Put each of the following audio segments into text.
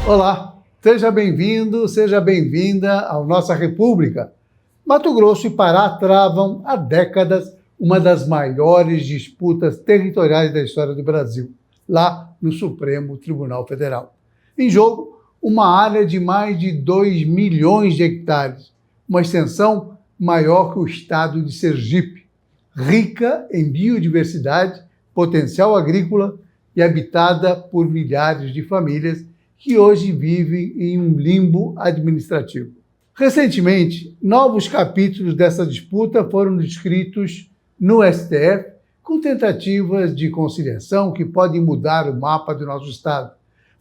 Olá, seja bem-vindo, seja bem-vinda à nossa República. Mato Grosso e Pará travam há décadas uma das maiores disputas territoriais da história do Brasil, lá no Supremo Tribunal Federal. Em jogo, uma área de mais de 2 milhões de hectares, uma extensão maior que o estado de Sergipe, rica em biodiversidade, potencial agrícola e habitada por milhares de famílias que hoje vivem em um limbo administrativo. Recentemente, novos capítulos dessa disputa foram descritos no STF, com tentativas de conciliação que podem mudar o mapa do nosso estado.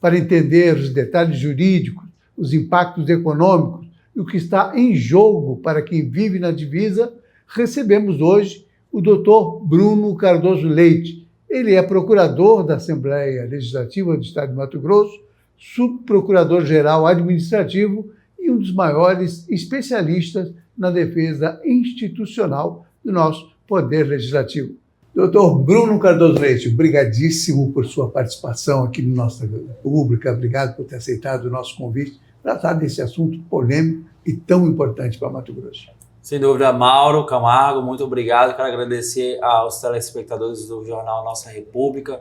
Para entender os detalhes jurídicos, os impactos econômicos e o que está em jogo para quem vive na divisa, recebemos hoje o Dr. Bruno Cardoso Leite. Ele é procurador da Assembleia Legislativa do Estado de Mato Grosso, subprocurador-geral administrativo e um dos maiores especialistas na defesa institucional do nosso Poder Legislativo. Doutor Bruno Cardoso Leite, obrigadíssimo por sua participação aqui no nossa República, obrigado por ter aceitado o nosso convite para tratar desse assunto polêmico e tão importante para Mato Grosso. Sem dúvida, Mauro Camargo, muito obrigado. Quero agradecer aos telespectadores do jornal Nossa República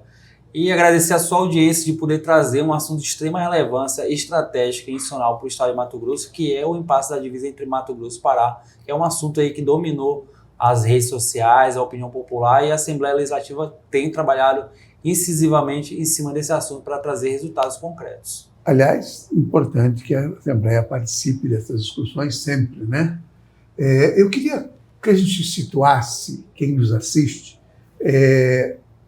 e agradecer a sua audiência de poder trazer um assunto de extrema relevância estratégica e institucional para o estado de Mato Grosso, que é o impasse da divisa entre Mato Grosso e Pará, que é um assunto aí que dominou as redes sociais, a opinião popular, e a Assembleia Legislativa tem trabalhado incisivamente em cima desse assunto para trazer resultados concretos. Aliás, importante que a Assembleia participe dessas discussões sempre, né? Eu queria que a gente situasse, quem nos assiste,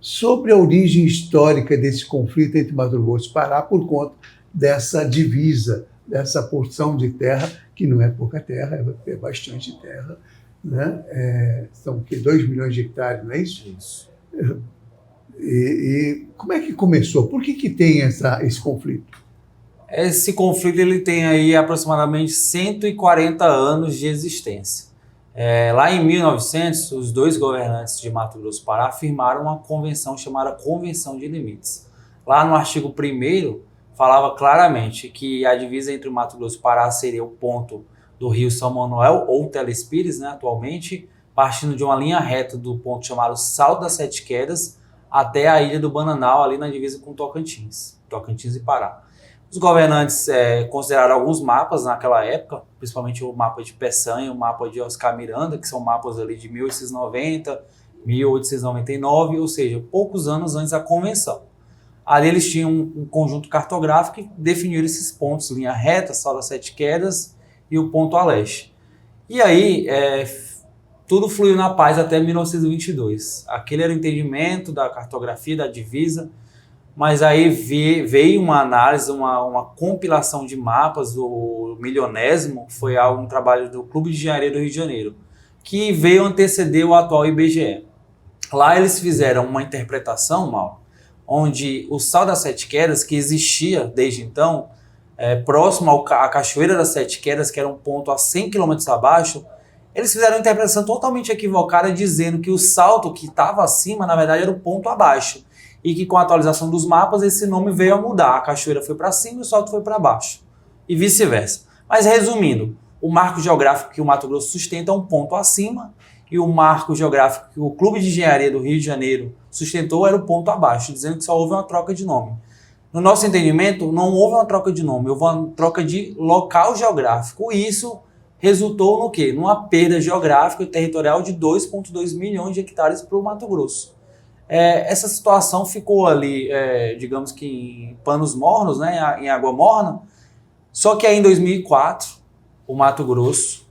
sobre a origem histórica desse conflito entre Mato Grosso e Pará por conta dessa divisa, dessa porção de terra, que não é pouca terra, é bastante terra, né? São 2 milhões de hectares, não é isso? Isso. E como é que começou? Por que tem esse conflito? Esse conflito ele tem aí aproximadamente 140 anos de existência. Lá em 1900, os dois governantes de Mato Grosso e Pará firmaram uma convenção chamada Convenção de Limites. Lá no artigo 1º, falava claramente que a divisa entre Mato Grosso e Pará seria o ponto do rio São Manuel, ou Telespires, né, atualmente, partindo de uma linha reta do ponto chamado Salto das Sete Quedas até a Ilha do Bananal, ali na divisa com Tocantins e Pará. Os governantes consideraram alguns mapas naquela época, principalmente o mapa de Peçanha e o mapa de Oscar Miranda, que são mapas ali de 1890, 1899, ou seja, poucos anos antes da convenção. Ali eles tinham um conjunto cartográfico que definiu esses pontos, linha reta, Salto das Sete Quedas e o ponto a leste. E aí, tudo fluiu na paz até 1922. Aquele era o entendimento da cartografia, da divisa, mas aí veio uma análise, uma compilação de mapas do milionésimo, foi um trabalho do Clube de Engenharia do Rio de Janeiro, que veio anteceder o atual IBGE. Lá eles fizeram uma interpretação, Mauro, onde o Salto das Sete Quedas, que existia desde então, próximo à Cachoeira das Sete Quedas, que era um ponto a 100 km abaixo, eles fizeram uma interpretação totalmente equivocada, dizendo que o salto que estava acima, na verdade, era o ponto abaixo. E que com a atualização dos mapas, esse nome veio a mudar. A cachoeira foi para cima e o salto foi para baixo. E vice-versa. Mas resumindo, o marco geográfico que o Mato Grosso sustenta é um ponto acima, e o marco geográfico que o Clube de Engenharia do Rio de Janeiro sustentou era o ponto abaixo, dizendo que só houve uma troca de nome. No nosso entendimento, não houve uma troca de nome, houve uma troca de local geográfico. E isso resultou no quê? Numa perda geográfica e territorial de 2,2 milhões de hectares para o Mato Grosso. Essa situação ficou ali, digamos que em panos mornos, né, em água morna, só que aí em 2004, o Mato Grosso,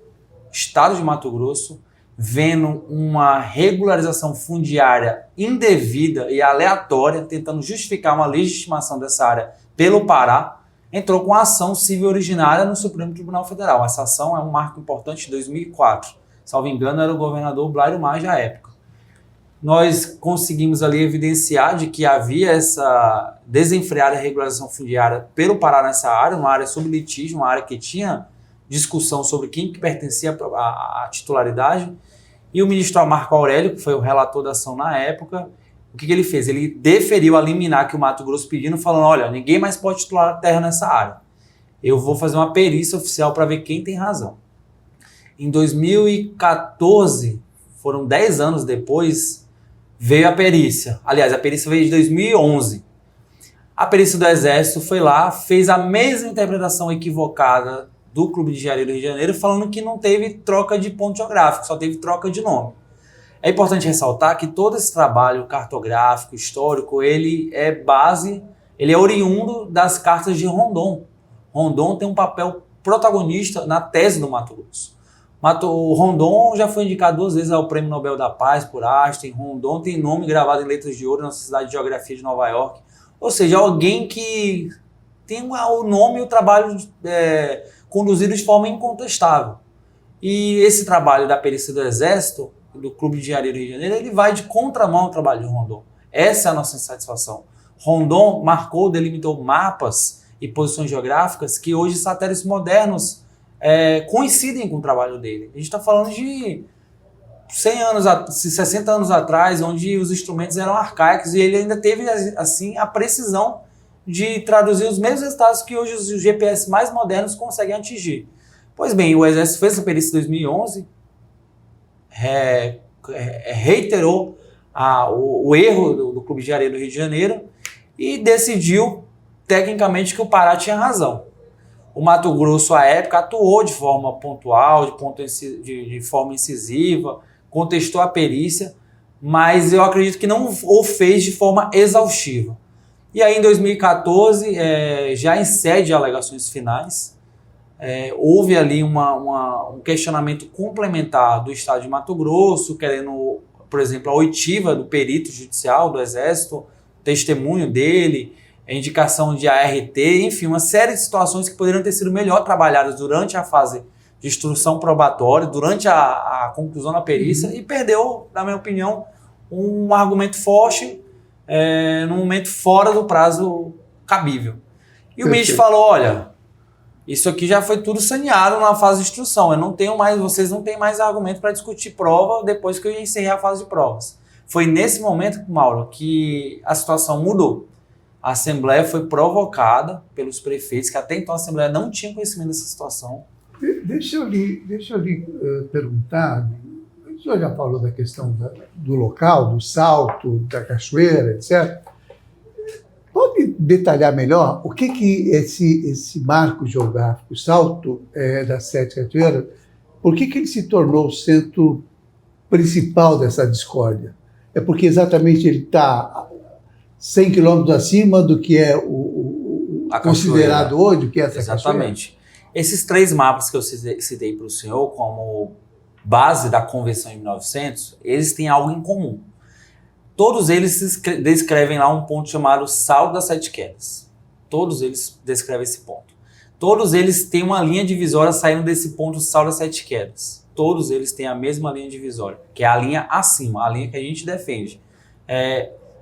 estado de Mato Grosso, vendo uma regularização fundiária indevida e aleatória, tentando justificar uma legitimação dessa área pelo Pará, entrou com a ação civil originária no Supremo Tribunal Federal. Essa ação é um marco importante de 2004. Salvo engano, era o governador Blairo Maggi à época. Nós conseguimos ali evidenciar de que havia essa desenfreada regularização fundiária pelo Pará nessa área, uma área sob litígio, uma área que tinha discussão sobre quem que pertencia à titularidade, e o ministro Marco Aurélio, que foi o relator da ação na época, o que ele fez? Ele deferiu a liminar que o Mato Grosso pedindo, falando, olha, ninguém mais pode titular terra nessa área. Eu vou fazer uma perícia oficial para ver quem tem razão. Em 2014, foram 10 anos depois, veio a perícia. Aliás, a perícia veio de 2011. A perícia do Exército foi lá, fez a mesma interpretação equivocada do Clube de Engenharia do Rio de Janeiro, falando que não teve troca de ponto geográfico, só teve troca de nome. É importante ressaltar que todo esse trabalho cartográfico, histórico, ele é oriundo das cartas de Rondon. Rondon tem um papel protagonista na tese do Mato Grosso. O Rondon já foi indicado 2 vezes ao Prêmio Nobel da Paz por Einstein. Rondon tem nome gravado em letras de ouro na Sociedade de Geografia de Nova York. Ou seja, alguém que tem o nome e o trabalho conduzido de forma incontestável. E esse trabalho da perícia do Exército, do Clube de Engenharia do Rio de Janeiro, ele vai de contramão ao trabalho de Rondon. Essa é a nossa insatisfação. Rondon delimitou mapas e posições geográficas que hoje satélites modernos coincidem com o trabalho dele. A gente está falando de 60 anos atrás, onde os instrumentos eram arcaicos e ele ainda teve assim a precisão de traduzir os mesmos resultados que hoje os GPS mais modernos conseguem atingir. Pois bem, o Exército fez a perícia em 2011, reiterou o erro do Clube de Engenharia do Rio de Janeiro e decidiu tecnicamente que o Pará tinha razão. O Mato Grosso, à época, atuou de forma pontual, de forma incisiva, contestou a perícia, mas eu acredito que não o fez de forma exaustiva. E aí, em 2014, já em sede de alegações finais, houve ali um questionamento complementar do Estado de Mato Grosso, querendo, por exemplo, a oitiva do perito judicial do Exército, testemunho dele, a indicação de ART, enfim, uma série de situações que poderiam ter sido melhor trabalhadas durante a fase de instrução probatória, durante a conclusão da perícia, e perdeu, na minha opinião, um argumento forte num momento fora do prazo cabível. E o ministro falou, olha, isso aqui já foi tudo saneado na fase de instrução, vocês não têm mais argumento para discutir prova depois que eu encerrei a fase de provas. Foi nesse momento, Mauro, que a situação mudou. A Assembleia foi provocada pelos prefeitos, que até então a Assembleia não tinha conhecimento dessa situação. Deixa eu lhe perguntar, o senhor já falou da questão do local, do salto, da cachoeira, etc. Pode detalhar melhor o que esse marco geográfico, o salto das 7 cachoeiras, por que ele se tornou o centro principal dessa discórdia? É porque exatamente ele está 100 quilômetros acima do que é o considerado hoje, o que é essa Exatamente. cachoeira? Esses 3 mapas que eu citei para o senhor como base da Convenção de 1900, eles têm algo em comum. Todos eles descrevem lá um ponto chamado Salto das 7 Quedas. Todos eles descrevem esse ponto. Todos eles têm uma linha divisória saindo desse ponto Salto das 7 Quedas. Todos eles têm a mesma linha divisória, que é a linha acima, a linha que a gente defende.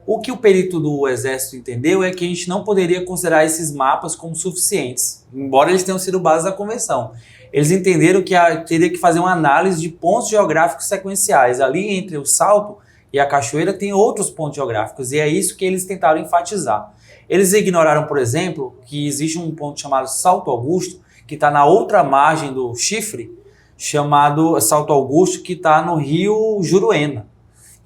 O que o perito do Exército entendeu é que a gente não poderia considerar esses mapas como suficientes, embora eles tenham sido base da convenção. Eles entenderam que teria que fazer uma análise de pontos geográficos sequenciais. Ali entre o salto e a cachoeira tem outros pontos geográficos, e é isso que eles tentaram enfatizar. Eles ignoraram, por exemplo, que existe um ponto chamado Salto Augusto, que está na outra margem do chifre, chamado Salto Augusto, que está no rio Juruena.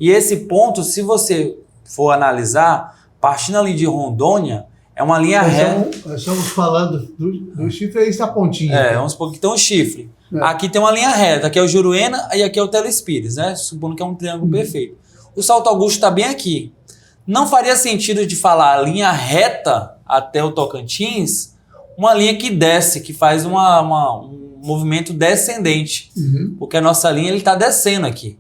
E esse ponto, se você for analisar, partindo ali de Rondônia, é uma linha reta. Nós estamos falando do chifre, aí está a pontinha. Vamos supor que tem um chifre. Aqui tem uma linha reta, aqui é o Juruena e aqui é o Telespires, né? Supondo que é um triângulo perfeito. O Salto Augusto está bem aqui. Não faria sentido de falar a linha reta até o Tocantins, uma linha que desce, que faz um movimento descendente. Porque a nossa linha está descendo aqui.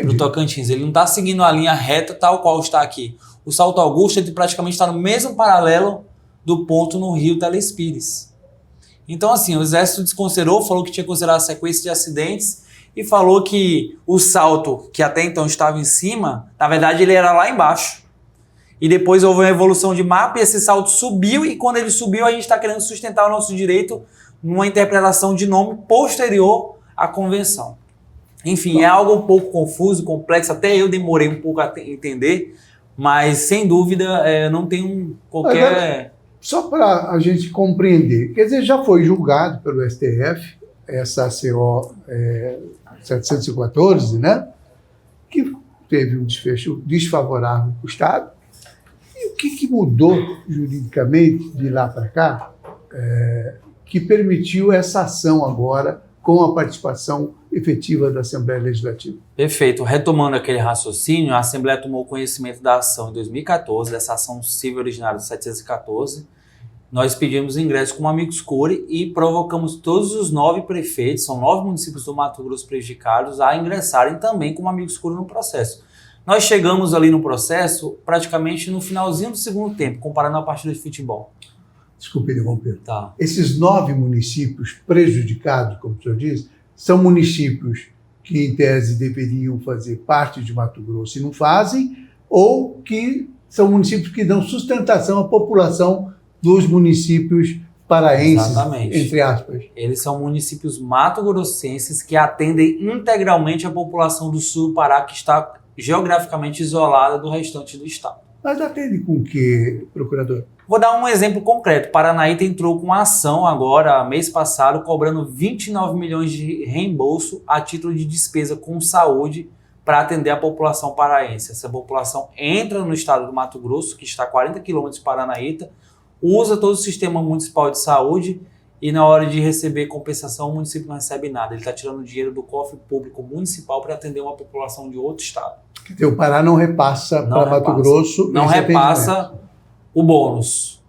No Tocantins. Ele não está seguindo a linha reta tal qual está aqui. O Salto Augusto ele praticamente está no mesmo paralelo do ponto no rio Telespires. Então, assim, o Exército desconsiderou, falou que tinha que considerar a sequência de acidentes e falou que o salto, que até então estava em cima, na verdade ele era lá embaixo. E depois houve uma evolução de mapa e esse salto subiu, e quando ele subiu a gente está querendo sustentar o nosso direito numa interpretação de nome posterior à convenção. Enfim, é algo um pouco confuso, complexo, até eu demorei um pouco a entender, Mas, sem dúvida, não tem qualquer... Só para a gente compreender, quer dizer, já foi julgado pelo STF, essa ACO 714, né? Que teve um desfecho desfavorável para o Estado. E o que mudou juridicamente de lá para cá que permitiu essa ação agora com a participação efetiva da Assembleia Legislativa? Perfeito. Retomando aquele raciocínio, a Assembleia tomou conhecimento da ação em 2014, dessa ação civil originária do 714. Nós pedimos ingresso como amicus curiae e provocamos todos os 9 prefeitos, são 9 municípios do Mato Grosso prejudicados, a ingressarem também como amicus curiae no processo. Nós chegamos ali no processo praticamente no finalzinho do segundo tempo, comparando a partida de futebol. Desculpe interromper. Tá. Esses 9 municípios prejudicados, como o senhor diz, são municípios que, em tese, deveriam fazer parte de Mato Grosso e não fazem, ou que são municípios que dão sustentação à população dos municípios paraenses, Exatamente. Entre aspas. Eles são municípios mato-grossenses que atendem integralmente a população do sul do Pará, que está geograficamente isolada do restante do estado. Mas atende com o quê, procurador? Vou dar um exemplo concreto. Paranaíta entrou com uma ação agora, mês passado, cobrando 29 milhões de reembolso a título de despesa com saúde para atender a população paraense. Essa população entra no estado do Mato Grosso, que está a 40 quilômetros de Paranaíta, usa todo o sistema municipal de saúde e na hora de receber compensação o município não recebe nada. Ele está tirando dinheiro do cofre público municipal para atender uma população de outro estado. Quer dizer, o Pará não repassa para Mato Grosso. Não repassa o bônus.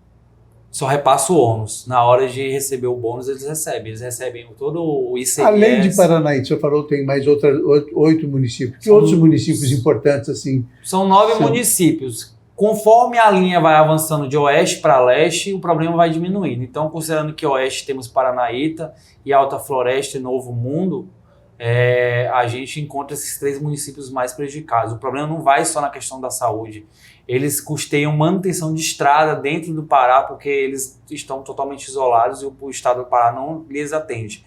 Só repassa o ônus. Na hora de receber o bônus, eles recebem. Eles recebem todo o ICMS. Além de Paranaíta, o senhor falou, tem mais 8 municípios. Que outros municípios importantes assim? São 9 municípios. Conforme a linha vai avançando de oeste para leste, o problema vai diminuindo. Então, considerando que oeste temos Paranaíta e Alta Floresta e Novo Mundo, a gente encontra esses 3 municípios mais prejudicados. O problema não vai só na questão da saúde. Eles custeiam manutenção de estrada dentro do Pará porque eles estão totalmente isolados e o estado do Pará não lhes atende.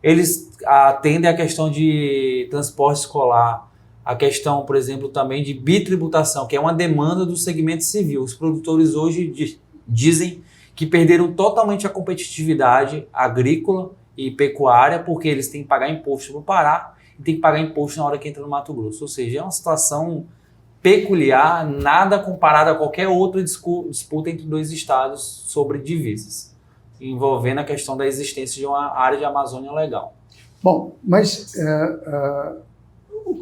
Eles atendem a questão de transporte escolar, a questão, por exemplo, também de bitributação, que é uma demanda do segmento civil. Os produtores hoje dizem que perderam totalmente a competitividade agrícola e pecuária porque eles têm que pagar imposto no Pará e têm que pagar imposto na hora que entra no Mato Grosso. Ou seja, é uma situação peculiar, nada comparado a qualquer outra disputa entre 2 estados sobre divisas, envolvendo a questão da existência de uma área de Amazônia legal. Bom, mas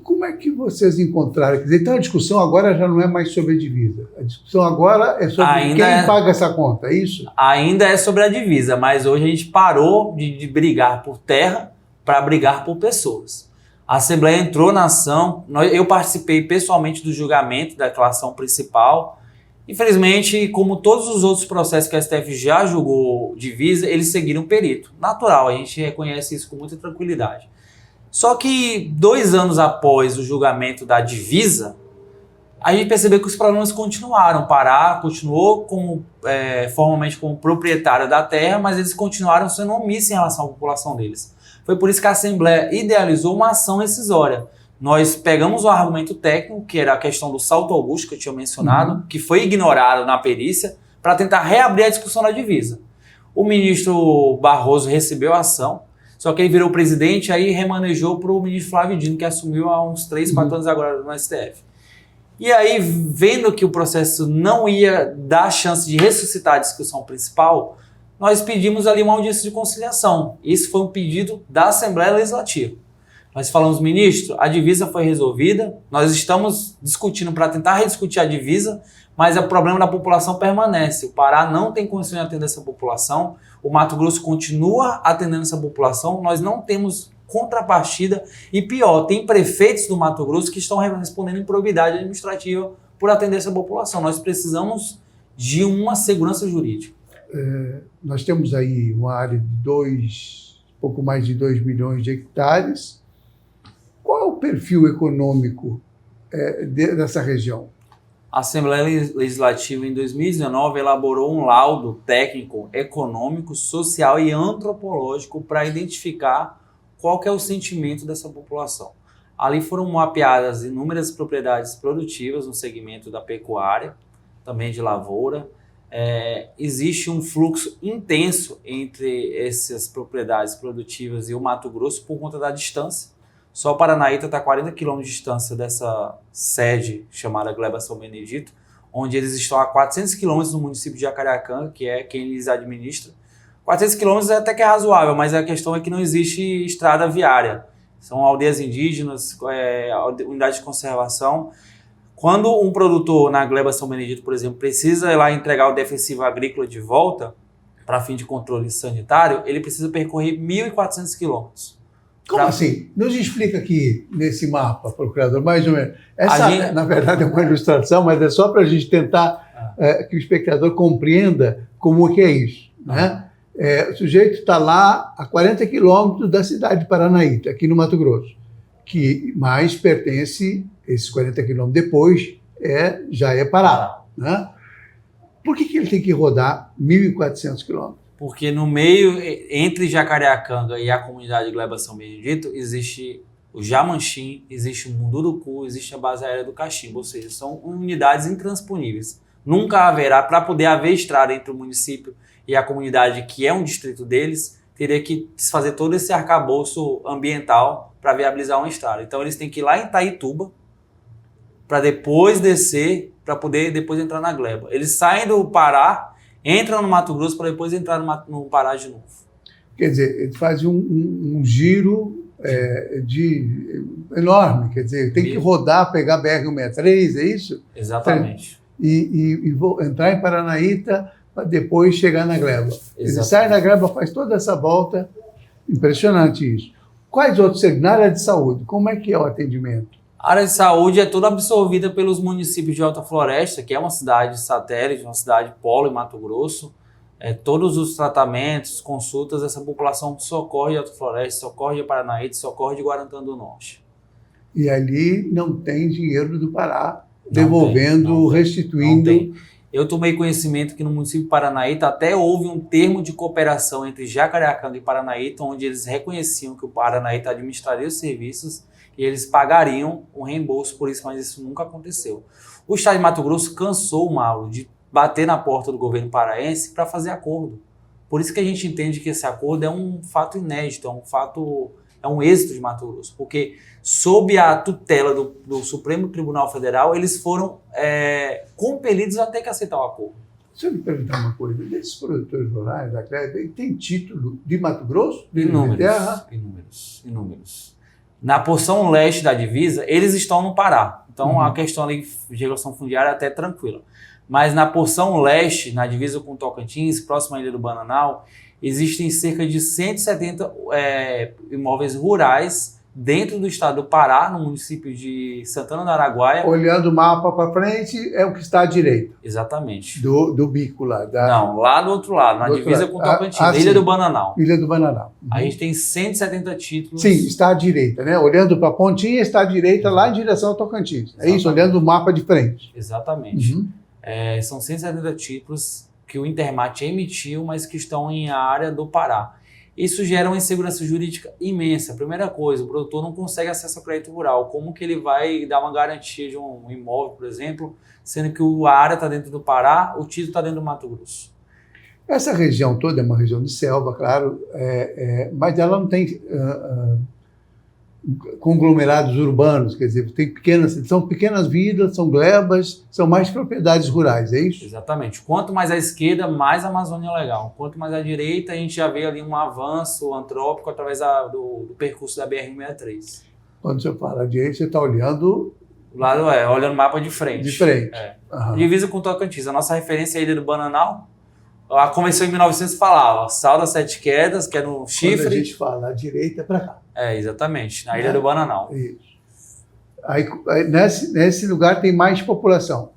como é que vocês encontraram? Quer dizer, então a discussão agora já não é mais sobre a divisa. A discussão agora é sobre quem paga essa conta, é isso? Ainda é sobre a divisa, mas hoje a gente parou de brigar por terra para brigar por pessoas. A Assembleia entrou na ação, eu participei pessoalmente do julgamento daquela ação principal. Infelizmente, como todos os outros processos que a STF já julgou divisa, eles seguiram perito. Natural, a gente reconhece isso com muita tranquilidade. Só que 2 anos após o julgamento da divisa, a gente percebeu que os problemas continuaram. O Pará continuou formalmente como proprietário da terra, mas eles continuaram sendo omissos em relação à população deles. Foi por isso que a Assembleia idealizou uma ação rescisória. Nós pegamos o argumento técnico, que era a questão do salto augusto, que eu tinha mencionado, que foi ignorado na perícia, para tentar reabrir a discussão da divisa. O ministro Barroso recebeu a ação, só que ele virou presidente, aí remanejou para o ministro Flávio Dino, que assumiu há uns 3, 4 anos agora no STF. E aí, vendo que o processo não ia dar chance de ressuscitar a discussão principal, nós pedimos ali uma audiência de conciliação. Esse foi um pedido da Assembleia Legislativa. Nós falamos, ministro, a divisa foi resolvida, nós estamos discutindo para tentar rediscutir a divisa, mas o problema da população permanece. O Pará não tem condições de atender essa população, o Mato Grosso continua atendendo essa população, nós não temos contrapartida e pior, tem prefeitos do Mato Grosso que estão respondendo improbidade administrativa por atender essa população. Nós precisamos de uma segurança jurídica. Nós temos aí uma área de pouco mais de 2 milhões de hectares. Qual é o perfil econômico dessa região? A Assembleia Legislativa, em 2019, elaborou um laudo técnico, econômico, social e antropológico para identificar qual que é o sentimento dessa população. Ali foram mapeadas inúmeras propriedades produtivas no segmento da pecuária, também de lavoura. Existe um fluxo intenso entre essas propriedades produtivas e o Mato Grosso por conta da distância. Só o Paranaíta está a 40 km de distância dessa sede chamada Gleba São Benedito, onde eles estão a 400 km no município de Jacareacanga, que é quem eles administram. 400 km até que é razoável, mas a questão é que não existe estrada viária. São aldeias indígenas, unidades de conservação. Quando um produtor na Gleba São Benedito, por exemplo, precisa ir lá entregar o defensivo agrícola de volta para fim de controle sanitário, ele precisa percorrer 1.400 quilômetros. Como assim? Nos explica aqui nesse mapa, procurador, mais ou menos. Essa, na verdade, é uma ilustração, mas é só para a gente tentar que o espectador compreenda como que é isso, né? O sujeito está lá a 40 quilômetros da cidade de Paranaíta, aqui no Mato Grosso, que mais pertence, esses 40 quilômetros depois, já é Pará, né? Por que ele tem que rodar 1.400 quilômetros? Porque no meio, entre Jacareacanga e a comunidade Gleba São Benedito, existe o Jamanchim, existe o Munduruku, existe a base aérea do Cachimbo, ou seja, são unidades intransponíveis. Nunca haverá, para poder haver estrada entre o município e a comunidade, que é um distrito deles, teria que fazer todo esse arcabouço ambiental para viabilizar uma estrada. Então eles têm que ir lá em Itaituba, para depois descer, para poder depois entrar na Gleba. Eles saem do Pará, entram no Mato Grosso para depois entrar no Pará de novo. Quer dizer, ele faz um giro enorme, quer dizer, tem que rodar, pegar a BR-163, é isso? Exatamente. E entrar em Paranaíta para depois chegar na Gleba. Exatamente. Ele sai da Gleba, faz toda essa volta, impressionante isso. Quais outros serviços? Na área de saúde, como é que é o atendimento? A área de saúde é toda absorvida pelos municípios de Alta Floresta, que é uma cidade satélite, uma cidade polo em Mato Grosso. Todos os tratamentos, consultas, essa população socorre de Alta Floresta, socorre de Paranaíta, socorre de Guarantã do Norte. E ali não tem dinheiro do Pará devolvendo, restituindo. Não tem. Eu tomei conhecimento que no município de Paranaíta até houve um termo de cooperação entre Jacareacanga e Paranaíta, onde eles reconheciam que o Paranaíta administraria os serviços e eles pagariam um reembolso por isso, mas isso nunca aconteceu. O estado de Mato Grosso cansou, Mauro, de bater na porta do governo paraense para fazer acordo. Por isso que a gente entende que esse acordo é um fato inédito, é um êxito de Mato Grosso, porque sob a tutela do Supremo Tribunal Federal, eles foram compelidos a ter que aceitar o acordo. Se eu lhe perguntar uma coisa, desses produtores rurais da Gleba, tem título de Mato Grosso? De Inúmeros. Na porção leste da divisa, eles estão no Pará. Então, a questão ali de regulação fundiária é até tranquila. Mas na porção leste, na divisa com Tocantins, próximo à Ilha do Bananal, existem cerca de 170 imóveis rurais dentro do estado do Pará, no município de Santana do Araguaia. Olhando o mapa para frente, é o que está à direita. Exatamente. Do bico lá. Não, lá do outro lado, na divisa com Tocantins, Ilha do Bananal. Ilha do Bananal. A gente tem 170 títulos. Sim, está à direita, né? Olhando para a pontinha, está à direita, lá em direção ao Tocantins. Exatamente. É isso, olhando o mapa de frente. Exatamente. São 170 títulos que o Intermate emitiu, mas que estão em área do Pará. Isso gera uma insegurança jurídica imensa. Primeira coisa, o produtor não consegue acesso ao crédito rural. Como que ele vai dar uma garantia de um imóvel, por exemplo, sendo que a área está dentro do Pará, o título está dentro do Mato Grosso? Essa região toda é uma região de selva, claro, mas ela não tem conglomerados urbanos, quer dizer, são pequenas vilas, são glebas, são mais propriedades rurais, é isso? Exatamente. Quanto mais à esquerda, mais a Amazônia é legal. Quanto mais à direita, a gente já vê ali um avanço antrópico através do percurso da BR-163. Quando você fala à direita, você está olhando... olhando o mapa de frente. De frente. Divisa com Tocantins. A nossa referência é a Ilha do Bananal. A Convenção em 1900 falava Sal das Sete Quedas, que é no Chifre. Quando a gente fala à direita, é para cá. Exatamente, na Ilha do Bananal. Isso. Aí, nesse lugar tem mais população.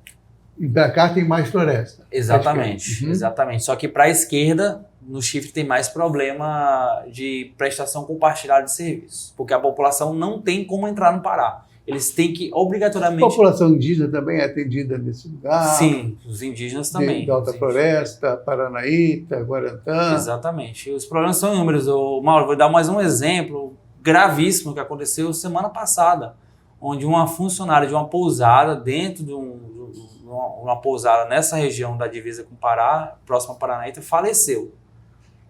E para cá tem mais floresta. Exatamente, exatamente. Só que para a esquerda, no Chifre, tem mais problema de prestação compartilhada de serviços. Porque a população não tem como entrar no Pará. Eles têm que obrigatoriamente... A população indígena também é atendida nesse lugar? Sim, os indígenas também. Da Alta Floresta, Paranaíta, Guarantã. Exatamente. Os problemas são inúmeros. Mauro, vou dar mais um exemplo gravíssimo que aconteceu semana passada, onde uma funcionária de uma pousada, dentro de uma pousada nessa região da divisa com o Pará, próxima a Paranaíta, faleceu.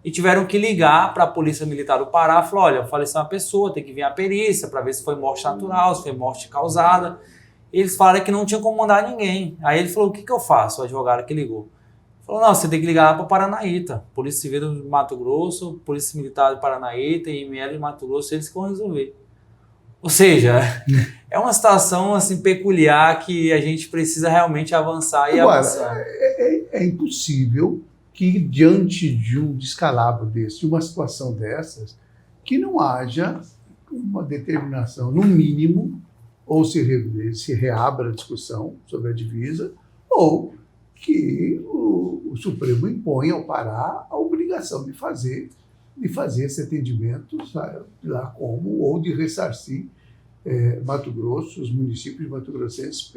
E tiveram que ligar para a Polícia Militar do Pará, falou, olha, faleceu uma pessoa, tem que vir a perícia para ver se foi morte natural, se foi morte causada. Eles falaram que não tinha como mandar ninguém. Aí ele falou, o que eu faço? O advogado que ligou. Falou, não, você tem que ligar lá para Paranaíta, Polícia Civil do Mato Grosso, Polícia Militar de Paranaíta e IML de Mato Grosso, eles que vão resolver. Ou seja, é uma situação assim, peculiar que a gente precisa realmente avançar e avançar. É impossível que diante de um descalabro desse, de uma situação dessas, que não haja uma determinação, no mínimo, ou se reabra a discussão sobre a divisa, ou que o Supremo impõe ao Pará a obrigação de fazer esse atendimento, sabe, lá como, ou de ressarcir Mato Grosso, os municípios mato-grossenses,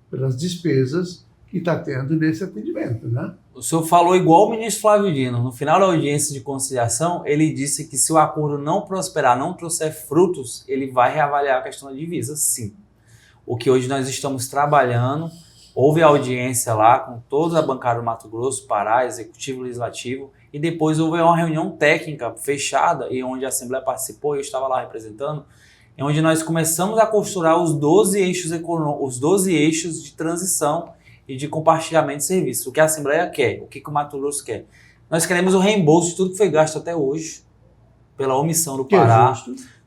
pelas despesas que está tendo nesse atendimento, né? O senhor falou igual o ministro Flávio Dino. No final da audiência de conciliação, ele disse que se o acordo não prosperar, não trouxer frutos, ele vai reavaliar a questão da divisa, sim. O que hoje nós estamos trabalhando, houve audiência lá com toda a bancada do Mato Grosso, Pará, Executivo, Legislativo, e depois houve uma reunião técnica fechada, e onde a Assembleia participou, eu estava lá representando, em onde nós começamos a costurar os 12 eixos econômicos, os 12 eixos de transição e de compartilhamento de serviços. O que a Assembleia quer, o que o Mato Grosso quer. Nós queremos o reembolso de tudo que foi gasto até hoje, pela omissão do Pará.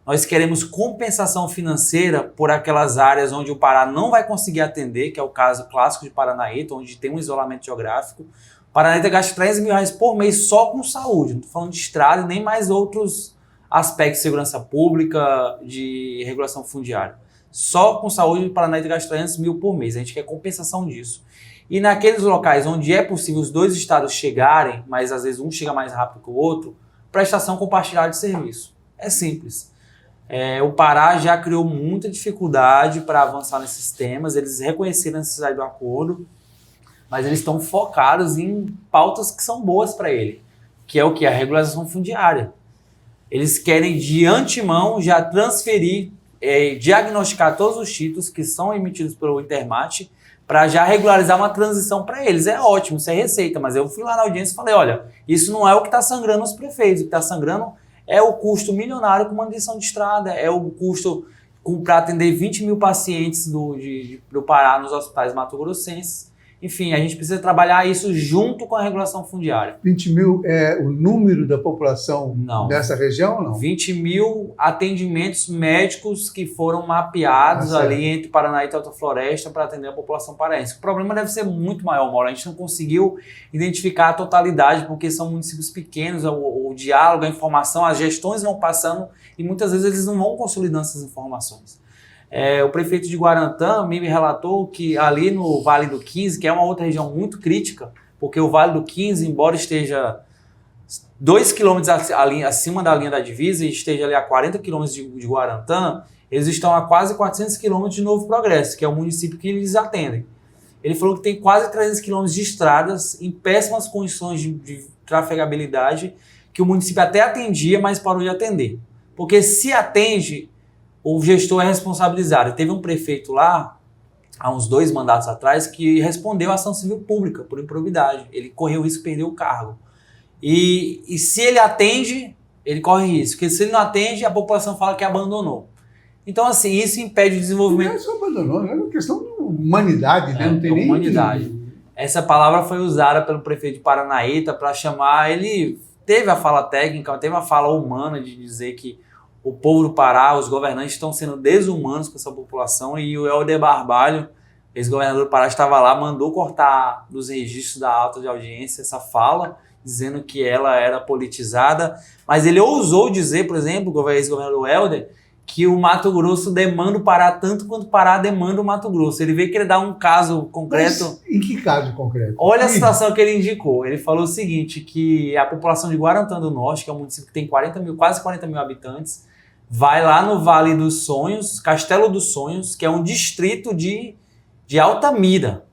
Nós queremos compensação financeira por aquelas áreas onde o Pará não vai conseguir atender, que é o caso clássico de Paranaíta, onde tem um isolamento geográfico. Paranaíta gasta R$13 mil por mês só com saúde, não estou falando de estrada e nem mais outros aspectos de segurança pública, de regulação fundiária. Só com saúde, o Paranaíta gasta R$300 mil por mês. A gente quer compensação disso. E naqueles locais onde é possível os dois estados chegarem, mas às vezes um chega mais rápido que o outro, prestação compartilhada de serviço. É simples. O Pará já criou muita dificuldade para avançar nesses temas, eles reconheceram a necessidade do acordo, mas eles estão focados em pautas que são boas para ele, que é o que? A regularização fundiária. Eles querem de antemão já transferir, diagnosticar todos os títulos que são emitidos pelo Intermate para já regularizar uma transição para eles. É ótimo, isso é receita, mas eu fui lá na audiência e falei, olha, isso não é o que está sangrando os prefeitos, o que está sangrando é o custo milionário com manutenção de estrada, é o custo para atender 20 mil pacientes do Pará nos hospitais mato-grossenses. Enfim, a gente precisa trabalhar isso junto com a regulação fundiária. 20 mil é o número da população dessa região ou não? 20 mil atendimentos médicos que foram mapeados ali entre Paranaíta e Alta Floresta para atender a população paraense. O problema deve ser muito maior, Mauro. A gente não conseguiu identificar a totalidade porque são municípios pequenos, o diálogo, a informação, as gestões vão passando e muitas vezes eles não vão consolidando essas informações. O prefeito de Guarantã me relatou que ali no Vale do 15, que é uma outra região muito crítica, porque o Vale do 15, embora esteja 2 quilômetros acima da linha da divisa e esteja ali a 40 quilômetros de Guarantã, eles estão a quase 400 quilômetros de Novo Progresso, que é o município que eles atendem. Ele falou que tem quase 300 quilômetros de estradas em péssimas condições de trafegabilidade, que o município até atendia, mas parou de atender. Porque se atende, o gestor é responsabilizado. Teve um prefeito lá, há uns 2 mandatos atrás, que respondeu à ação civil pública por improbidade. Ele correu risco de perder o cargo. E se ele atende, ele corre risco. Porque se ele não atende, a população fala que abandonou. Então, assim, isso impede o desenvolvimento. Não é só abandonou, é uma questão de humanidade, né? Não tem nem humanidade. Essa palavra foi usada pelo prefeito de Paranaíta para chamar. Ele teve a fala técnica, teve a fala humana de dizer que o povo do Pará, os governantes estão sendo desumanos com essa população e o Helder Barbalho, ex-governador do Pará, estava lá, mandou cortar dos registros da ata de audiência essa fala, dizendo que ela era politizada, mas ele ousou dizer, por exemplo, o ex-governador Helder, que o Mato Grosso demanda o Pará tanto quanto o Pará demanda o Mato Grosso. Ele veio querer dar um caso concreto. Mas em que caso concreto? Olha a situação que ele indicou. Ele falou o seguinte, que a população de Guarantã do Norte, que é um município que tem quase 40 mil habitantes, vai lá no Vale dos Sonhos, Castelo dos Sonhos, que é um distrito de Altamira.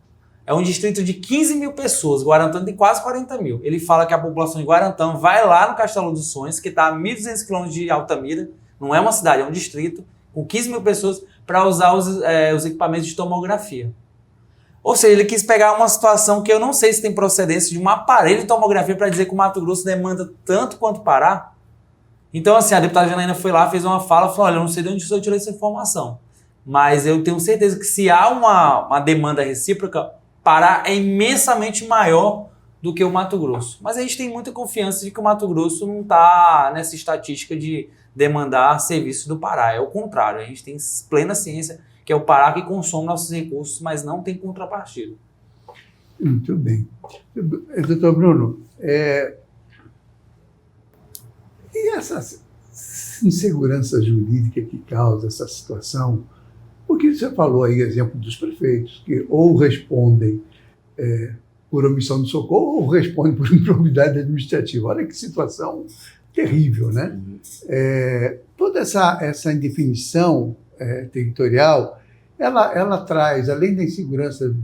É um distrito de 15 mil pessoas. Guarantã tem quase 40 mil. Ele fala que a população de Guarantã vai lá no Castelo dos Sonhos, que está a 1.200 quilômetros de Altamira, Não é uma cidade, é um distrito com 15 mil pessoas para usar os equipamentos de tomografia. Ou seja, ele quis pegar uma situação que eu não sei se tem procedência de um aparelho de tomografia para dizer que o Mato Grosso demanda tanto quanto o Pará. Então, assim, a deputada Janaína foi lá, fez uma fala, falou, olha, eu não sei de onde eu tirei essa informação, mas eu tenho certeza que se há uma demanda recíproca, Pará é imensamente maior do que o Mato Grosso. Mas a gente tem muita confiança de que o Mato Grosso não está nessa estatística de demandar serviço do Pará. É o contrário, a gente tem plena ciência que é o Pará que consome nossos recursos, mas não tem contrapartida. Muito bem. Doutor Bruno, e essa insegurança jurídica que causa essa situação? Porque você falou aí, exemplo dos prefeitos, que ou respondem por omissão de socorro ou respondem por improbidade administrativa. Olha que situação terrível, né? Toda essa indefinição territorial, ela traz, além da insegurança,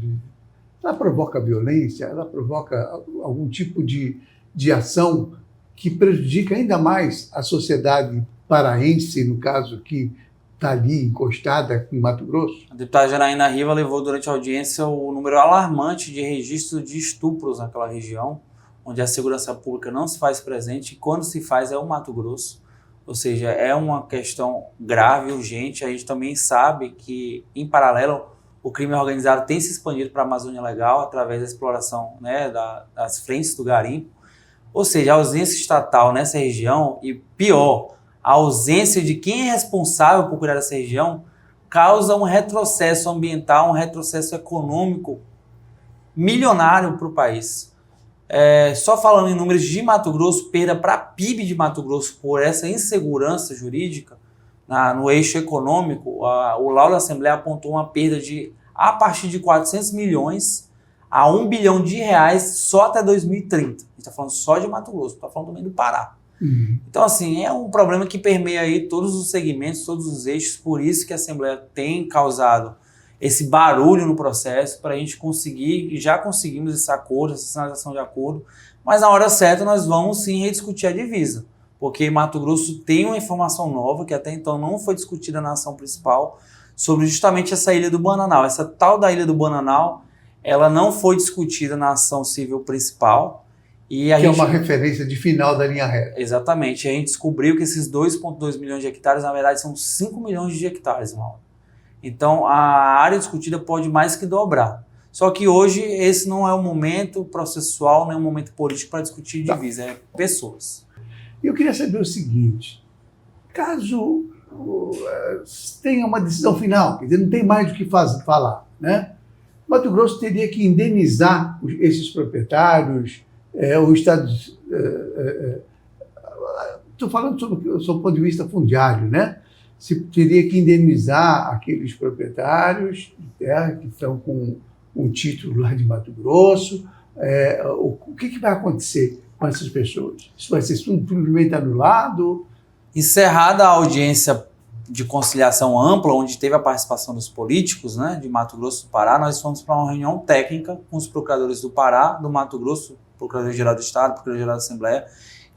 ela provoca violência, ela provoca algum tipo de ação que prejudica ainda mais a sociedade paraense, no caso, que está ali encostada em Mato Grosso. A deputada Janaína Riva levou durante a audiência o número alarmante de registros de estupros naquela região, onde a segurança pública não se faz presente, e quando se faz é o Mato Grosso. Ou seja, é uma questão grave, urgente. A gente também sabe que, em paralelo, o crime organizado tem se expandido para a Amazônia Legal através da exploração, né, das frentes do garimpo. Ou seja, a ausência estatal nessa região e, pior, a ausência de quem é responsável por cuidar dessa região causa um retrocesso ambiental, um retrocesso econômico milionário para o país. Só falando em números de Mato Grosso, perda para a PIB de Mato Grosso por essa insegurança jurídica no eixo econômico, o laudo da Assembleia apontou uma perda a partir de 400 milhões a 1 bilhão de reais só até 2030. A gente está falando só de Mato Grosso, está falando também do Pará. Então, assim, é um problema que permeia aí todos os segmentos, todos os eixos, por isso que a Assembleia tem causado esse barulho no processo para a gente conseguir, e já conseguimos esse acordo, essa sinalização de acordo, mas na hora certa nós vamos sim rediscutir a divisa, porque Mato Grosso tem uma informação nova que até então não foi discutida na ação principal sobre justamente essa Ilha do Bananal. Essa tal da Ilha do Bananal, ela não foi discutida na ação civil principal. Que é uma referência de final da linha reta. Exatamente. A gente descobriu que esses 2,2 milhões de hectares, na verdade, são 5 milhões de hectares, Mauro. Então, a área discutida pode mais que dobrar. Só que hoje, esse não é o momento processual, nem o momento político para discutir divisa, é pessoas. Eu queria saber o seguinte, caso tenha uma decisão final, quer dizer, não tem mais do que falar, né? Mato Grosso teria que indenizar esses proprietários, o Estado... Estou falando sobre o ponto de vista fundiário, né? Se teria que indenizar aqueles proprietários de terra que estão com um título lá de Mato Grosso. O que vai acontecer com essas pessoas? Isso vai ser simplesmente anulado? Encerrada a audiência de conciliação ampla, onde teve a participação dos políticos, né, de Mato Grosso e do Pará, nós fomos para uma reunião técnica com os procuradores do Pará, do Mato Grosso, Procurador-Geral do Estado, Procurador-Geral da Assembleia,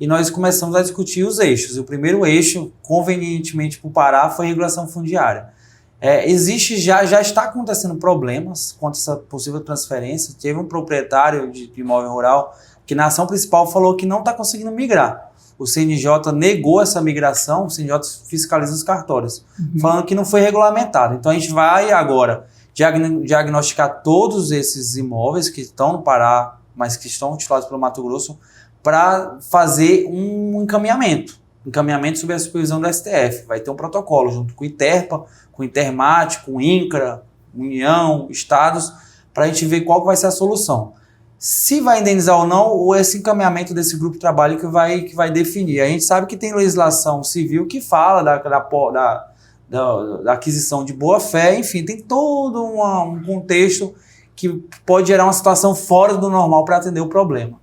e nós começamos a discutir os eixos. E o primeiro eixo, convenientemente para o Pará, foi a regulação fundiária. Já está acontecendo problemas quanto a essa possível transferência. Teve um proprietário de imóvel rural que na ação principal falou que não está conseguindo migrar. O CNJ negou essa migração, o CNJ fiscaliza os cartórios, falando que não foi regulamentado. Então a gente vai agora diagnosticar todos esses imóveis que estão no Pará, mas que estão titulados pelo Mato Grosso, para fazer um encaminhamento sob a supervisão do STF. Vai ter um protocolo junto com o ITERPA, com o Intermate, com o INCRA, União, Estados, para a gente ver qual vai ser a solução. Se vai indenizar ou não, ou esse encaminhamento desse grupo de trabalho que vai definir. A gente sabe que tem legislação civil que fala da aquisição de boa-fé, enfim, tem todo um contexto que pode gerar uma situação fora do normal para atender o problema.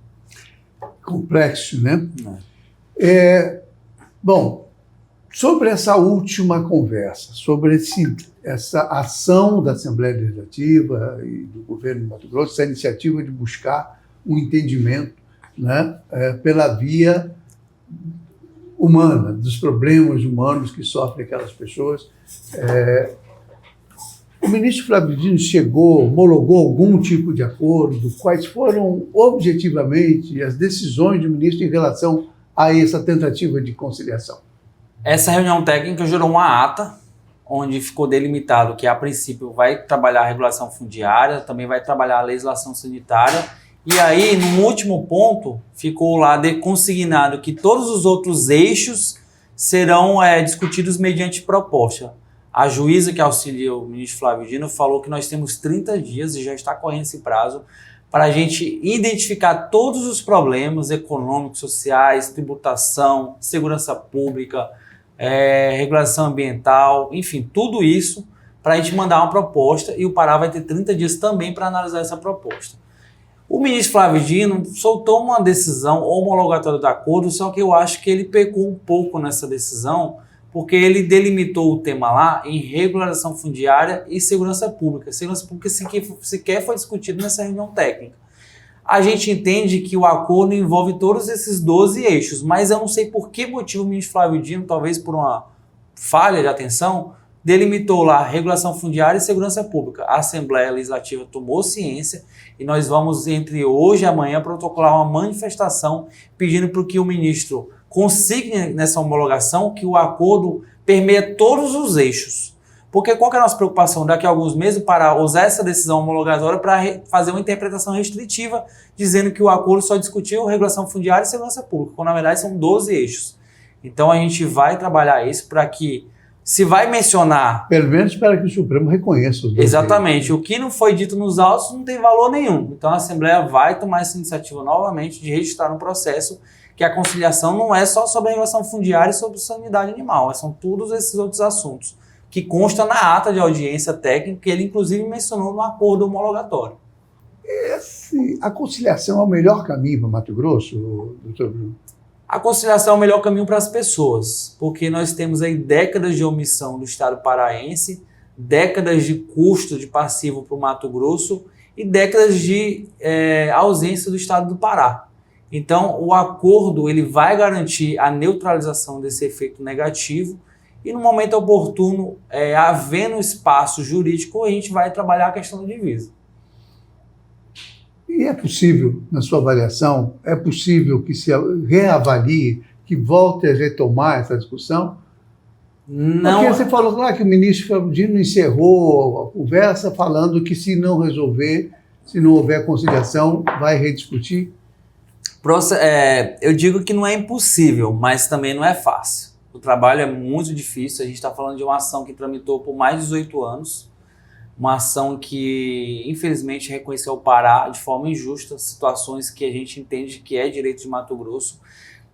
Complexo, né? Bom, sobre essa última conversa, sobre essa ação da Assembleia Legislativa e do governo de Mato Grosso, essa iniciativa de buscar um entendimento, né, pela via humana, dos problemas humanos que sofrem aquelas pessoas. O ministro Flávio Dino homologou algum tipo de acordo? Quais foram, objetivamente, as decisões do ministro em relação a essa tentativa de conciliação? Essa reunião técnica gerou uma ata, onde ficou delimitado que, a princípio, vai trabalhar a regulação fundiária, também vai trabalhar a legislação sanitária, e aí, no último ponto, ficou lá consignado que todos os outros eixos serão discutidos mediante proposta. A juíza que auxilia o ministro Flávio Dino falou que nós temos 30 dias, e já está correndo esse prazo, para a gente identificar todos os problemas econômicos, sociais, tributação, segurança pública, regulação ambiental, enfim, tudo isso para a gente mandar uma proposta, e o Pará vai ter 30 dias também para analisar essa proposta. O ministro Flávio Dino soltou uma decisão homologatória do acordo, só que eu acho que ele pecou um pouco nessa decisão, porque ele delimitou o tema lá em regularização fundiária e segurança pública. Segurança pública sequer foi discutido nessa reunião técnica. A gente entende que o acordo envolve todos esses 12 eixos, mas eu não sei por que motivo o ministro Flávio Dino, talvez por uma falha de atenção, delimitou lá regulação fundiária e segurança pública. A Assembleia Legislativa tomou ciência e nós vamos, entre hoje e amanhã, protocolar uma manifestação pedindo para que o ministro consigne nessa homologação que o acordo permeia todos os eixos. Porque qual que é a nossa preocupação? Daqui a alguns meses, para usar essa decisão homologatória para fazer uma interpretação restritiva, dizendo que o acordo só discutiu regulação fundiária e segurança pública, quando na verdade são 12 eixos. Então a gente vai trabalhar isso para que, se vai mencionar... Pelo menos para que o Supremo reconheça os 12 Exatamente. eixos. O que não foi dito nos autos não tem valor nenhum. Então a Assembleia vai tomar essa iniciativa novamente de registrar no processo que a conciliação não é só sobre a regulação fundiária e sobre sanidade animal, são todos esses outros assuntos, que consta na ata de audiência técnica, que ele inclusive mencionou no acordo homologatório. A conciliação é o melhor caminho para Mato Grosso, doutor Bruno? A conciliação é o melhor caminho para as pessoas, porque nós temos aí décadas de omissão do Estado paraense, décadas de custo de passivo para o Mato Grosso e décadas de ausência do Estado do Pará. Então, o acordo ele vai garantir a neutralização desse efeito negativo e, no momento oportuno, havendo espaço jurídico, a gente vai trabalhar a questão da divisa. E é possível, na sua avaliação, é possível que se reavalie, que volte a retomar essa discussão? Não. Porque você falou lá que o ministro Flávio Dino encerrou a conversa falando que se não resolver, se não houver conciliação, vai rediscutir? Eu digo que não é impossível, mas também não é fácil. O trabalho é muito difícil, a gente está falando de uma ação que tramitou por mais de 18 anos, uma ação que, infelizmente, reconheceu o Pará de forma injusta, situações que a gente entende que é direito de Mato Grosso.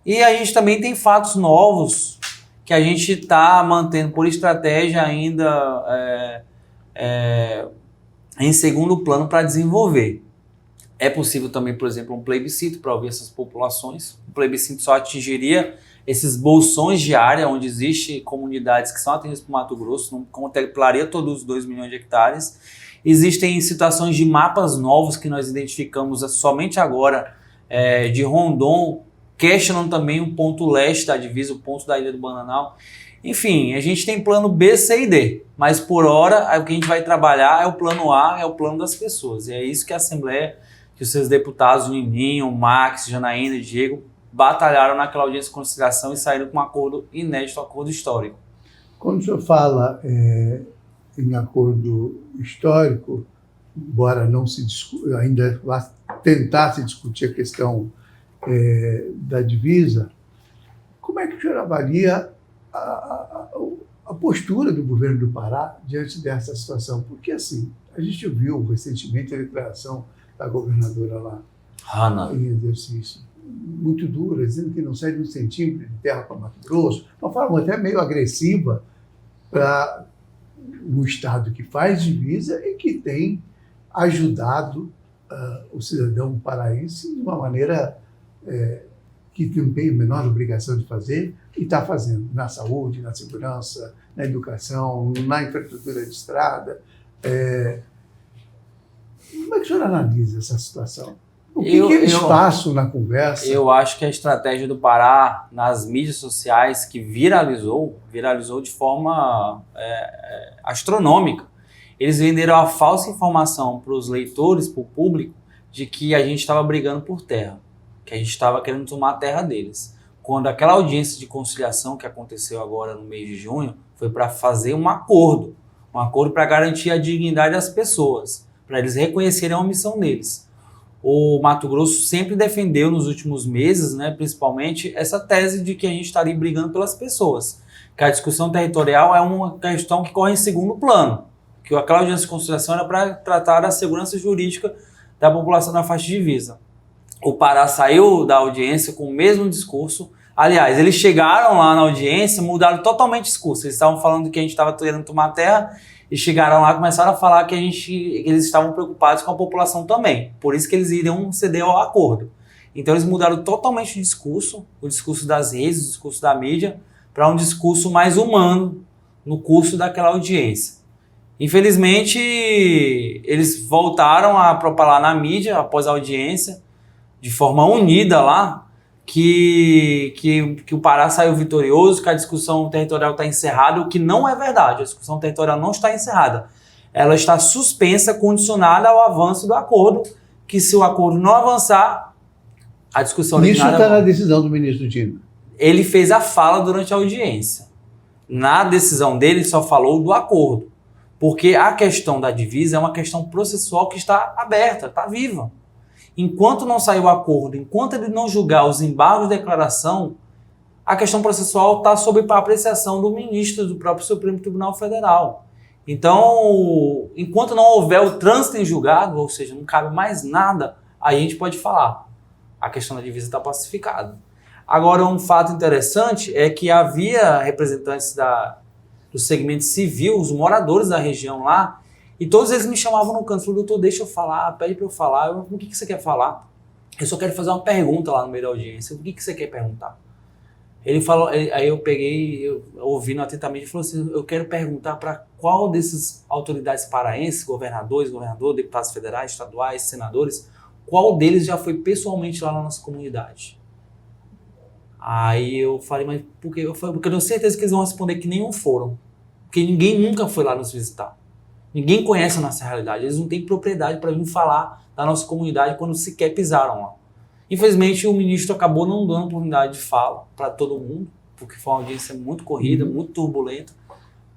E a gente também tem fatos novos que a gente está mantendo por estratégia ainda em segundo plano para desenvolver. É possível também, por exemplo, um plebiscito para ouvir essas populações. O plebiscito só atingiria esses bolsões de área, onde existem comunidades que são atendidas por Mato Grosso, não contemplaria todos os 2 milhões de hectares. Existem situações de mapas novos que nós identificamos somente agora, de Rondon, questionam também o ponto leste da divisa, o ponto da Ilha do Bananal. Enfim, a gente tem plano B, C e D, mas por hora o que a gente vai trabalhar é o plano A, é o plano das pessoas. E é isso que a Assembleia, que os seus deputados, Nininho, Max, Janaína e Diego, batalharam naquela audiência de conciliação e saíram com um acordo inédito, um acordo histórico. Quando o senhor fala em acordo histórico, embora não se ainda vá tentar se discutir a questão da divisa, como é que o senhor avalia a postura do governo do Pará diante dessa situação? Porque, assim, a gente viu recentemente a declaração da governadora lá, Hanna, em exercício, muito dura, dizendo que não sai de um centímetro de terra para Mato Grosso, uma forma até meio agressiva para um Estado que faz divisa e que tem ajudado o cidadão paraense de uma maneira que não tem a menor obrigação de fazer e está fazendo na saúde, na segurança, na educação, na infraestrutura de estrada. Como é que o senhor analisa essa situação? O O que eles passam na conversa? Eu acho que a estratégia do Pará nas mídias sociais, que viralizou de forma astronômica. Eles venderam a falsa informação para os leitores, para o público, de que a gente estava brigando por terra, que a gente estava querendo tomar a terra deles. Quando aquela audiência de conciliação que aconteceu agora no mês de junho, foi para fazer um acordo para garantir a dignidade das pessoas, para eles reconhecerem a omissão deles. O Mato Grosso sempre defendeu nos últimos meses, né, principalmente, essa tese de que a gente estaria brigando pelas pessoas, que a discussão territorial é uma questão que corre em segundo plano, que aquela audiência de conciliação era para tratar da segurança jurídica da população na faixa de divisa. O Pará saiu da audiência com o mesmo discurso. Aliás, eles chegaram lá na audiência, mudaram totalmente o discurso. Eles estavam falando que a gente estava querendo tomar terra e chegaram lá e começaram a falar que eles estavam preocupados com a população também. Por isso que eles iriam ceder ao acordo. Então eles mudaram totalmente o discurso das redes, o discurso da mídia, para um discurso mais humano no curso daquela audiência. Infelizmente, eles voltaram a propalar na mídia, após a audiência, de forma unida lá, que o Pará saiu vitorioso, que a discussão territorial está encerrada, o que não é verdade. A discussão territorial não está encerrada. Ela está suspensa, condicionada ao avanço do acordo, que se o acordo não avançar, a discussão originária... Isso está na decisão do ministro Dino. Ele fez a fala durante a audiência. Na decisão dele, ele só falou do acordo. Porque a questão da divisa é uma questão processual que está aberta, está viva. Enquanto não sair o acordo, enquanto ele não julgar os embargos de declaração, a questão processual está sob a apreciação do ministro do próprio Supremo Tribunal Federal. Então, enquanto não houver o trânsito em julgado, ou seja, não cabe mais nada, aí a gente pode falar. A questão da divisa está pacificada. Agora, um fato interessante é que havia representantes do segmento civil, os moradores da região lá, e todos eles me chamavam no canto, falaram, doutor, deixa eu falar, pede para eu falar. O que você quer falar? Eu só quero fazer uma pergunta lá no meio da audiência. O que você quer perguntar? Ele falou, aí eu peguei, ouvindo atentamente, ele falou assim, eu quero perguntar para qual dessas autoridades paraenses, governador, deputados federais, estaduais, senadores, qual deles já foi pessoalmente lá na nossa comunidade? Aí eu falei, mas por quê? Porque eu tenho certeza que eles vão responder que nenhum foram. Porque ninguém nunca foi lá nos visitar. Ninguém conhece a nossa realidade. Eles não têm propriedade para vir falar da nossa comunidade quando sequer pisaram lá. Infelizmente, o ministro acabou não dando oportunidade de fala para todo mundo, porque foi uma audiência muito corrida, muito turbulenta.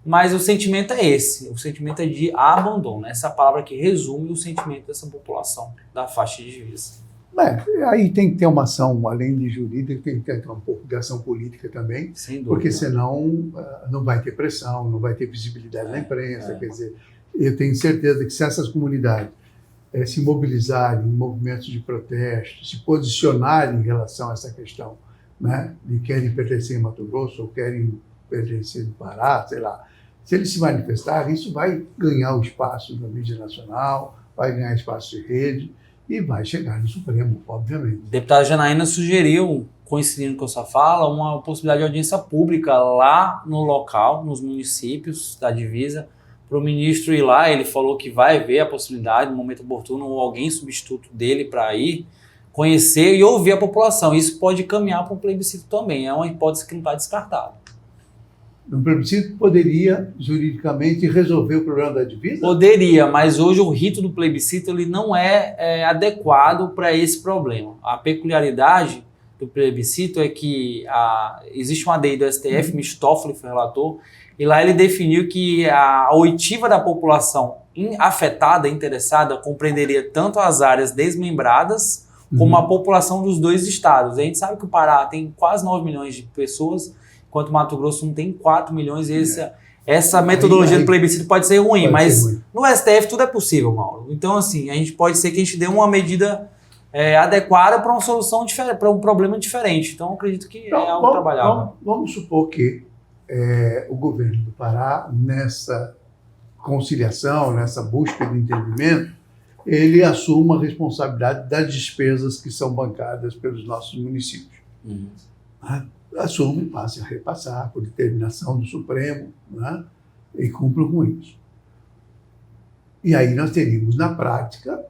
Mas o sentimento é esse. O sentimento é de abandono. Essa é a palavra que resume o sentimento dessa população da faixa de divisa. Aí tem que ter uma ação, além de jurídica, tem que ter um pouco de ação política também, sem dúvida, porque senão não vai ter pressão, não vai ter visibilidade na imprensa. Quer dizer, eu tenho certeza que se essas comunidades se mobilizarem em movimentos de protesto, se posicionarem em relação a essa questão, né, de querem pertencer a Mato Grosso ou querem pertencer ao Pará, sei lá, se eles se manifestarem, isso vai ganhar o espaço da mídia nacional, vai ganhar espaço de rede, e vai chegar no Supremo, obviamente. O deputado Janaína sugeriu, coincidindo com a sua fala, uma possibilidade de audiência pública lá no local, nos municípios da divisa, para o ministro ir lá. Ele falou que vai ver a possibilidade, no momento oportuno, ou alguém substituto dele para ir, conhecer e ouvir a população. Isso pode caminhar para um plebiscito também, é uma hipótese que não está descartada. Um plebiscito poderia, juridicamente, resolver o problema da divisa? Poderia, mas hoje o rito do plebiscito ele não é adequado para esse problema. A peculiaridade do plebiscito é que existe uma ADI do STF, Michel Toffoli foi relator, e lá ele definiu que a oitiva da população afetada, interessada, compreenderia tanto as áreas desmembradas como a população dos dois estados. A gente sabe que o Pará tem quase 9 milhões de pessoas, enquanto o Mato Grosso não tem 4 milhões, e essa metodologia do plebiscito pode ser ruim, mas no STF tudo é possível, Mauro. Então, assim, a gente pode ser que a gente dê uma medida adequada para uma solução diferente, para um problema diferente. Então, acredito que é algo trabalhável. Vamos supor que o governo do Pará, nessa conciliação, nessa busca de entendimento, ele assuma a responsabilidade das despesas que são bancadas pelos nossos municípios. Assume e passe a repassar por determinação do Supremo, né? E cumpra com isso. E aí nós teríamos, na prática,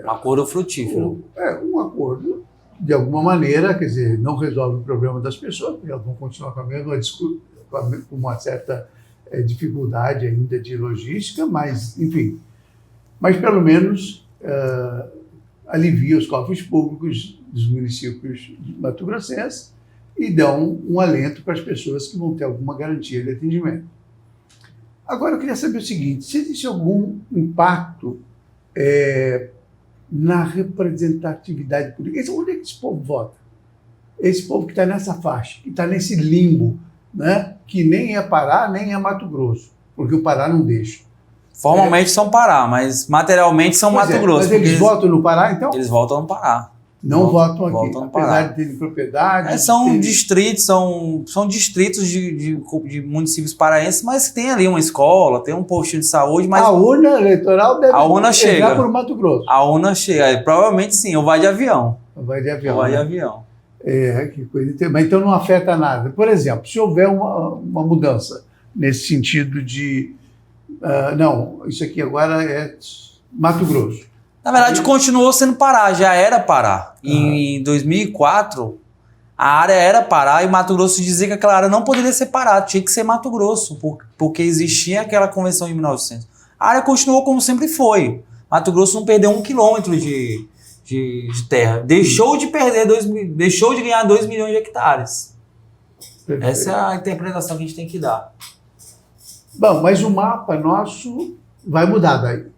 Um acordo frutífero. Um acordo, de alguma maneira, quer dizer, não resolve o problema das pessoas, porque elas vão continuar com a mesma com uma certa dificuldade ainda de logística, mas, enfim, mas pelo menos alivia os cofres públicos dos municípios mato-grossenses e dão um alento para as pessoas que vão ter alguma garantia de atendimento. Agora, eu queria saber o seguinte, se existe algum impacto na representatividade política. Onde é que esse povo vota? Esse povo que está nessa faixa, que está nesse limbo, né? Que nem é Pará, nem é Mato Grosso, porque o Pará não deixa. Formalmente são Pará, mas materialmente são Mato Grosso. Mas eles votam no Pará, então? Eles votam no Pará. Não votam aqui, votam no apesar Pará. de terem propriedade. São distritos, são distritos de municípios paraenses, mas tem ali uma escola, tem um postinho de saúde, mas a urna eleitoral deve chegar por Mato Grosso. A urna chega, provavelmente sim, ou vai de avião. Vai de avião. Vai de né? avião. Que coisa. Mas então não afeta nada. Por exemplo, se houver uma mudança nesse sentido de não, isso aqui agora é Mato Grosso. Na verdade, continuou sendo Pará, já era Pará. Em 2004, a área era Pará e Mato Grosso dizia que aquela área não poderia ser Pará, tinha que ser Mato Grosso, porque existia aquela convenção de 1900. A área continuou como sempre foi. Mato Grosso não perdeu 1 quilômetro de terra. Deixou de ganhar 2 milhões de hectares. Perfeito. Essa é a interpretação que a gente tem que dar. Bom, mas o mapa nosso vai mudar daí.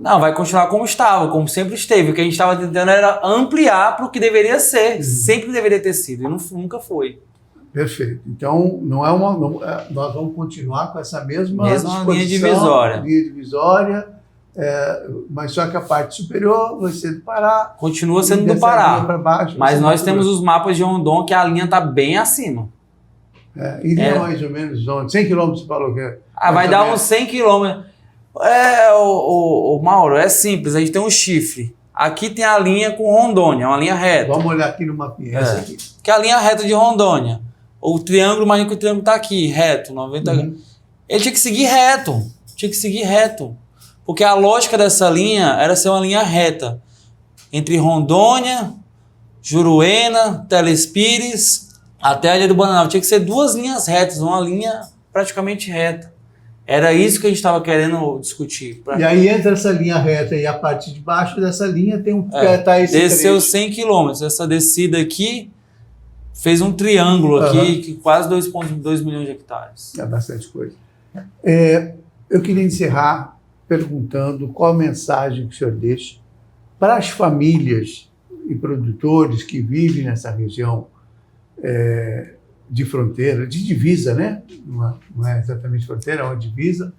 Não, vai continuar como estava, como sempre esteve. O que a gente estava tentando era ampliar para o que deveria ser. Sempre deveria ter sido, e nunca foi. Perfeito. Então, nós vamos continuar com essa mesma linha divisória. Linha divisória, mas só que a parte superior vai ser do Pará. Continua sendo do Pará. Baixo, mas nós temos os mapas de Rondon que a linha está bem acima. Iria mais ou menos onde? 100 quilômetros, você falou que é? Vai dar uns 100 quilômetros. O Mauro, é simples, a gente tem um chifre. Aqui tem a linha com Rondônia, uma linha reta. Vamos olhar aqui no mapinha, essa aqui. Que é a linha reta de Rondônia. O triângulo, imagina que o triângulo está aqui, reto, 90 graus. Ele tinha que seguir reto. Porque a lógica dessa linha era ser uma linha reta. Entre Rondônia, Juruena, Telespires, até a Ilha do Bananal. Tinha que ser 2 linhas retas, uma linha praticamente reta. Era isso que a gente estava querendo discutir. E aí, entre essa linha reta e a parte de baixo dessa linha, tem desceu 100 quilômetros. Essa descida aqui fez um triângulo aqui, que quase 2,2 milhões de hectares. É bastante coisa. Eu queria encerrar perguntando qual a mensagem que o senhor deixa para as famílias e produtores que vivem nessa região de fronteira, de divisa, né? Não é exatamente fronteira, é uma divisa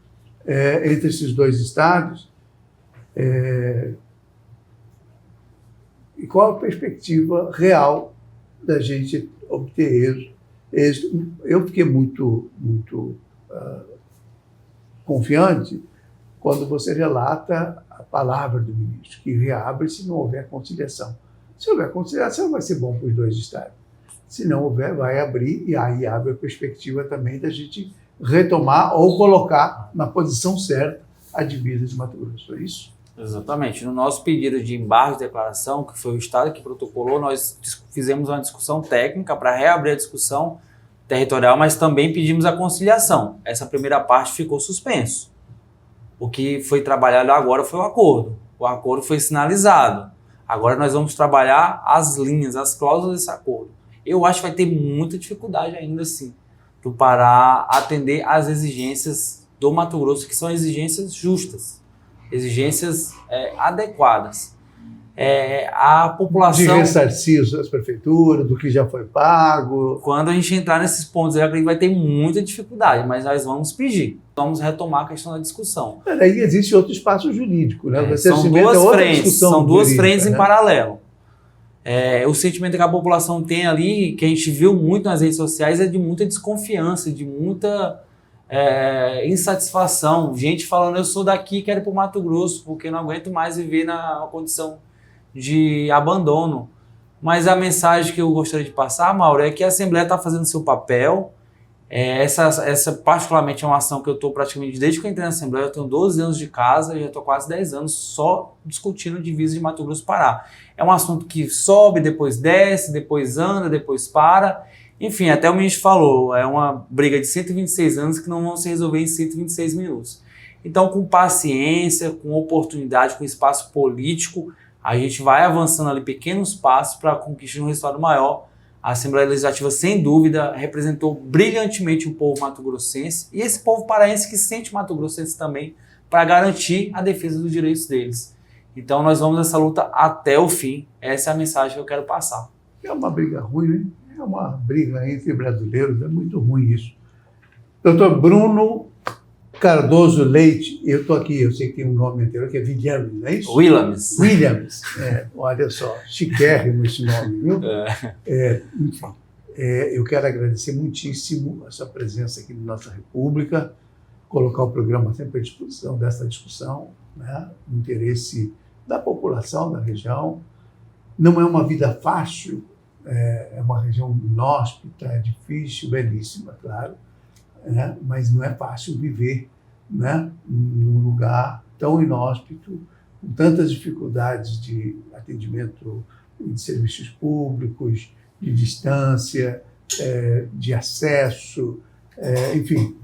entre esses dois estados. E qual a perspectiva real da gente obter êxito? Eu fiquei muito confiante quando você relata a palavra do ministro, que reabre se não houver conciliação. Se houver conciliação, vai ser bom para os dois estados. Se não houver, vai abrir, e aí abre a perspectiva também da gente retomar ou colocar na posição certa a divisa de Mato Grosso. É isso? Exatamente. No nosso pedido de embargo de declaração, que foi o Estado que protocolou, nós fizemos uma discussão técnica para reabrir a discussão territorial, mas também pedimos a conciliação. Essa primeira parte ficou suspenso. O que foi trabalhado agora foi o acordo. O acordo foi sinalizado. Agora nós vamos trabalhar as linhas, as cláusulas desse acordo. Eu acho que vai ter muita dificuldade ainda assim do Pará atender às exigências do Mato Grosso, que são exigências justas, exigências adequadas. A população... De ressarcir as prefeituras, do que já foi pago... Quando a gente entrar nesses pontos, eu acredito que vai ter muita dificuldade, mas nós vamos pedir. Vamos retomar a questão da discussão. Aí existe outro espaço jurídico, né? São duas frentes em paralelo. O sentimento que a população tem ali, que a gente viu muito nas redes sociais, é de muita desconfiança, de muita insatisfação. Gente falando, eu sou daqui, quero ir para o Mato Grosso, porque não aguento mais viver na condição de abandono. Mas a mensagem que eu gostaria de passar, Mauro, é que a Assembleia está fazendo seu papel, Essa particularmente é uma ação que eu estou praticamente desde que eu entrei na Assembleia. Eu tenho 12 anos de casa e já estou quase 10 anos só discutindo divisa de Mato Grosso do Pará. É um assunto que sobe, depois desce, depois anda, depois para. Enfim, até o ministro falou, é uma briga de 126 anos que não vão se resolver em 126 minutos. Então, com paciência, com oportunidade, com espaço político, a gente vai avançando ali pequenos passos para a conquista de um resultado maior. A Assembleia Legislativa, sem dúvida, representou brilhantemente o povo mato-grossense e esse povo paraense que sente mato-grossense também para garantir a defesa dos direitos deles. Então, nós vamos nessa luta até o fim. Essa é a mensagem que eu quero passar. É uma briga ruim, né? É uma briga entre brasileiros, é muito ruim isso. Doutor Bruno Cardoso Leite, eu estou aqui, eu sei que tem um nome anterior, que é Williams, não é isso? Williams. Olha só, chiquérrimo esse nome, viu? Enfim, eu quero agradecer muitíssimo a sua presença aqui na nossa República, colocar o programa sempre à disposição dessa discussão, né? No interesse da população da região. Não é uma vida fácil, é uma região inóspita, é difícil, belíssima, claro, mas não é fácil viver, né, num lugar tão inóspito, com tantas dificuldades de atendimento de serviços públicos, de distância, de acesso, enfim.